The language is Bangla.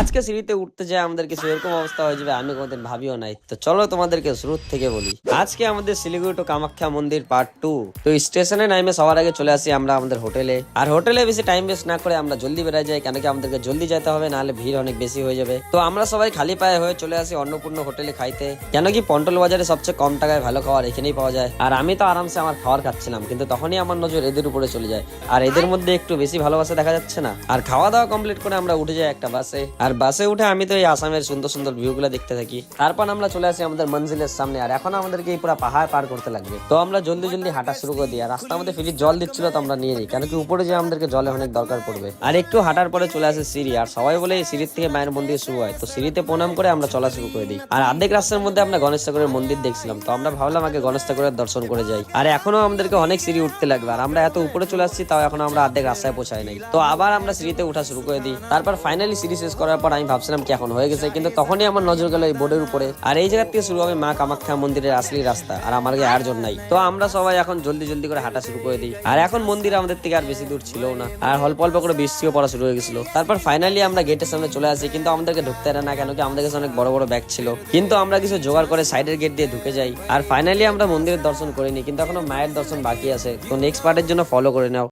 আজকে সিঁড়িতে উঠতে যায় আমাদের কিছু এরকম অবস্থা হয়ে যাবে আমি কোনোদিন ভাবিও নাই। তো চলো তোমাদেরকে শুরু থেকে বলি। আজকে আমাদের শিলিগুড়ি টু কামাখ্যা মন্দির পার্ট 2। তো স্টেশনে নামে সবার আগে চলে আসি আমরা আমাদের হোটেলে। আর হোটেলে বেশি টাইম ওয়েস্ট না করে আমরা জলদি বেড়ে যাই, কেন কি আমাদেরকে জলদি যেতে হবে, নাহলে ভিড় অনেক বেশি হয়ে যাবে। তো আমরা সবাই খালি পায়ে হয়ে চলে আসি অন্নপূর্ণ হোটেলে খাইতে, কেন কি পন্টল বাজারে সবচেয়ে কম টাকায় ভালো খাবার এখানেই পাওয়া যায়। আর আমি তো আরামসে আমার খাবার খাচ্ছিলাম, কিন্তু তখনই আমার নজর এদের উপরে চলে যায়। আর এদের মধ্যে একটু বেশি ভালোবাসা দেখা যাচ্ছে না। আর খাওয়া দাওয়া কমপ্লিট করে আমরা উঠে যাই একটা বাসে। আর বাসে উঠে আমি তো এই আসামের সুন্দর সুন্দর ভিউ গুলা দেখতে থাকি। তারপর আমরা চলে আসি আমাদের মঞ্জিলের সামনে। আর এখন আমাদেরকে এই পুরো পাহাড় পার করতে লাগবে। তো আমরা জলদি জলদি হাঁটা শুরু করে দিই। আর রাস্তার মধ্যে ফ্রি জল দিচ্ছিল, তো আমরা নিয়ে নিই, কেন কি উপরে যে আমাদেরকে জলে অনেক দরকার পড়বে। আর একটু হাঁটার পরে চলে আসে সিঁড়ি। আর সবাই বলে এই সিঁড়ির থেকে মায়ের মন্দির শুরু হয়, তো সিঁড়িতে প্রণাম করে আমরা চলা শুরু করে দিই। আর অর্ধেক রাস্তার মধ্যে আমরা গণেশ ঠাকুরের মন্দির দেখছিলাম, তো আমরা ভাবলাম আগে গণেশ ঠাকুরের দর্শন করে যাই। আর এখনো আমাদেরকে অনেক সিঁড়ি উঠতে লাগবে। আর আমরা এত উপরে চলে আসছি, তাও এখন আমরা অর্ধেক রাস্তায় পৌঁছাই নাই। তো আবার আমরা সিঁড়িতে উঠা শুরু করে দিই। তারপর ফাইনালি সিঁড়ি শেষ করার পর আমি ভাবছিলাম কি এখন হয়ে গেছে, কিন্তু তখনই আমার নজর গেল এই বোর্ডের উপরে। আর এই জায়গা থেকে শুরু হবে মা কামাখ্যা মন্দিরের আসলি রাস্তা। আর আমার গায়ে আর জন নাই, তো আমরা সবাই এখন জলদি জলদি করে হাঁটা শুরু করে দিই। আর এখন মন্দির আমাদের থেকে আর বেশি দূর ছিল না। আর অল্প অল্প করে বৃষ্টিও পড়া শুরু হয়ে গেছিল। তারপর ফাইনালি আমরা গেটের সামনে চলে আসি, কিন্তু আমাদেরকে ঢুকতে দেয় না, কেন কি আমাদের কাছে অনেক বড় বড় ব্যাগ ছিল। কিন্তু আমরা কিছু জোগাড় করে সাইডের গেট দিয়ে ঢুকে যাই। আর ফাইনালি আমরা মন্দিরের দর্শন করিনি, কিন্তু এখনো মায়ের দর্শন বাকি আছে। তো নেক্সট পার্টের জন্য ফলো করে নাও।